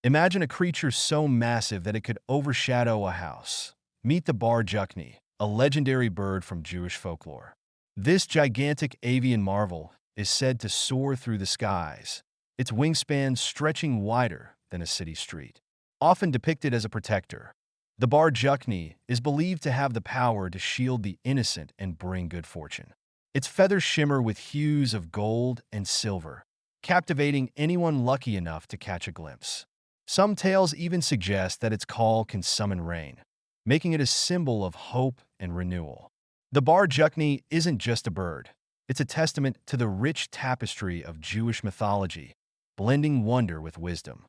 Imagine a creature so massive that it could overshadow a house. Meet the Juchne, a legendary bird from Jewish folklore. This gigantic avian marvel is said to soar through the skies, its wingspan stretching wider than a city street. Often depicted as a protector, the Juchne is believed to have the power to shield the innocent and bring good fortune. Its feathers shimmer with hues of gold and silver, captivating anyone lucky enough to catch a glimpse. Some tales even suggest that its call can summon rain, making it a symbol of hope and renewal. The Juchne isn't just a bird. It's a testament to the rich tapestry of Jewish mythology, blending wonder with wisdom.